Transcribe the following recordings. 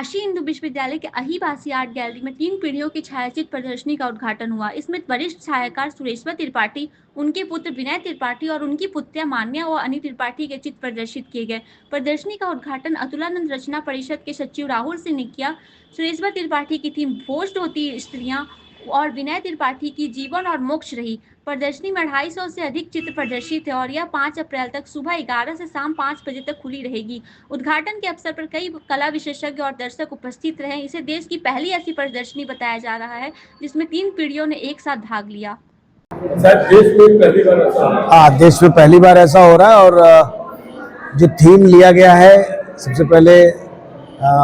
काशी हिंदू विश्वविद्यालय के अहिबासी art gallery में 3 पीढ़ियों की छायाचित्र प्रदर्शनी का उद्घाटन हुआ। इसमें वरिष्ठ छायाकार सुरेश्वर त्रिपाठी, उनके पुत्र विनय त्रिपाठी और उनकी पुत्रियां मान्या व अनी त्रिपाठी के चित्र प्रदर्शित किए गए। प्रदर्शनी का उद्घाटन अतुलानंद रचना परिषद के सचिव राहुल सिंह ने किया। सुरेश्वर त्रिपाठी की थीम भोज होती स्त्रियां और विनय त्रिपाठी की जीवन और मोक्ष रही। प्रदर्शनी में 250 से अधिक चित्र प्रदर्शित है और यह 5 अप्रैल तक सुबह 11 से शाम 5 बजे तक खुली रहेगी। उद्घाटन के अवसर पर कई कला विशेषज्ञ और दर्शक उपस्थित रहे। इसे देश की पहली ऐसी प्रदर्शनी बताया जा रहा है जिसमें 3 पीढ़ियों ने एक साथ भाग लिया। देश में पहली बार ऐसा हो रहा है और जो थीम लिया गया है, सबसे पहले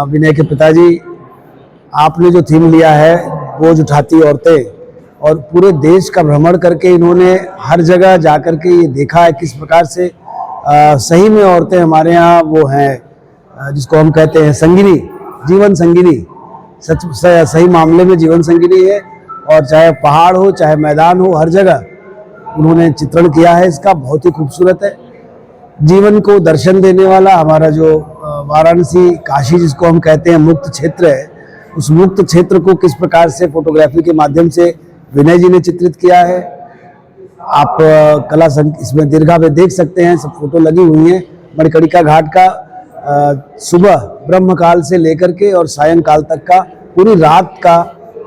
विनय के पिताजी, आपने जो थीम लिया है बोझ उठाती औरतें, और पूरे देश का भ्रमण करके इन्होंने हर जगह जाकर के ये देखा है किस प्रकार से सही में औरतें हमारे यहाँ वो हैं जिसको हम कहते हैं संगिनी, जीवन संगिनी, सही मामले में जीवन संगिनी है। और चाहे पहाड़ हो चाहे मैदान हो, हर जगह उन्होंने चित्रण किया है। इसका बहुत ही खूबसूरत है। जीवन को दर्शन देने वाला हमारा जो वाराणसी काशी जिसको हम कहते हैं मुक्त क्षेत्र है, उस मुक्त क्षेत्र को किस प्रकार से फोटोग्राफी के माध्यम से विनय जी ने चित्रित किया है। आप कला इसमें दीर्घा में देख सकते हैं, सब फोटो लगी हुई हैं। मणिकर्णिका घाट का सुबह ब्रह्म काल से लेकर के और सायंकाल तक का, पूरी रात का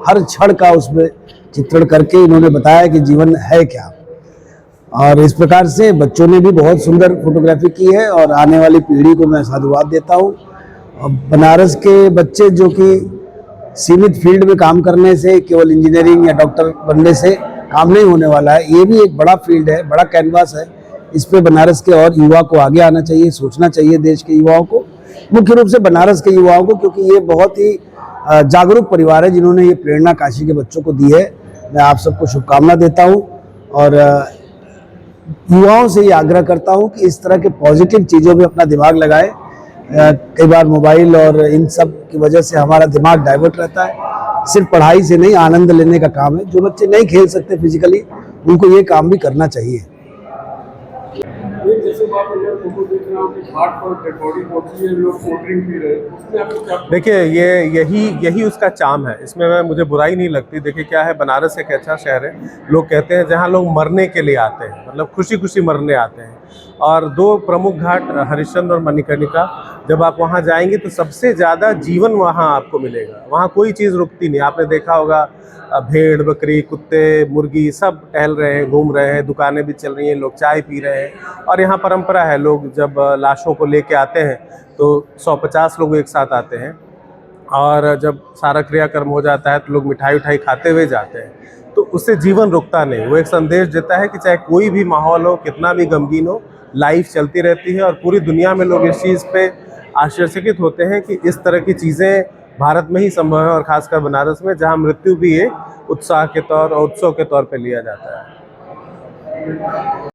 हर क्षण का उसमें चित्रण करके इन्होंने बताया कि जीवन है क्या। और इस प्रकार से बच्चों ने भी बहुत सुंदर फोटोग्राफी की है और आने वाली पीढ़ी को मैं साधुवाद देता हूँ। बनारस के बच्चे जो कि सीमित फील्ड में काम करने से, केवल इंजीनियरिंग या डॉक्टर बनने से काम नहीं होने वाला है। ये भी एक बड़ा फील्ड है, बड़ा कैनवास है। इस पे बनारस के और युवा को आगे आना चाहिए, सोचना चाहिए, देश के युवाओं को, मुख्य रूप से बनारस के युवाओं को, क्योंकि ये बहुत ही जागरूक परिवार है जिन्होंने ये प्रेरणा काशी के बच्चों को दी है। मैं आप सबको शुभकामना देता हूँ और युवाओं से ये आग्रह करता हूँ कि इस तरह के पॉजिटिव चीज़ों में अपना दिमाग लगाए। कई बार मोबाइल और इन सब की वजह से हमारा दिमाग डाइवर्ट रहता है। सिर्फ पढ़ाई से नहीं, आनंद लेने का काम है। जो बच्चे नहीं खेल सकते फिजिकली, उनको ये काम भी करना चाहिए। देखिए, यही उसका चाम है। इसमें मुझे बुराई नहीं लगती। देखिए क्या है, बनारस एक ऐसा शहर है, लोग कहते हैं जहाँ लोग मरने के लिए आते हैं, मतलब खुशी खुशी मरने आते हैं। और 2 प्रमुख घाट हरिश्चंद्र और मणिकर्णिका, जब आप वहाँ जाएंगे तो सबसे ज़्यादा जीवन वहाँ आपको मिलेगा। वहाँ कोई चीज़ रुकती नहीं। आपने देखा होगा भेड़ बकरी कुत्ते मुर्गी सब टहल रहे हैं, घूम रहे हैं, दुकानें भी चल रही हैं, लोग चाय पी रहे हैं। और यहाँ परंपरा है, लोग जब लाशों को लेके आते हैं तो 150 लोग एक साथ आते हैं और जब सारा क्रियाकर्म हो जाता है तो लोग मिठाई उठाई खाते हुए जाते हैं। तो उससे जीवन रुकता नहीं। वो एक संदेश देता है कि चाहे कोई भी माहौल हो, कितना भी गमगीन हो, लाइफ चलती रहती है। और पूरी दुनिया में लोग इस चीज़ पे आश्चर्यचकित होते हैं कि इस तरह की चीज़ें भारत में ही संभव है, और खासकर बनारस में, जहाँ मृत्यु भी एक उत्साह के तौर और उत्सव के तौर पे लिया जाता है।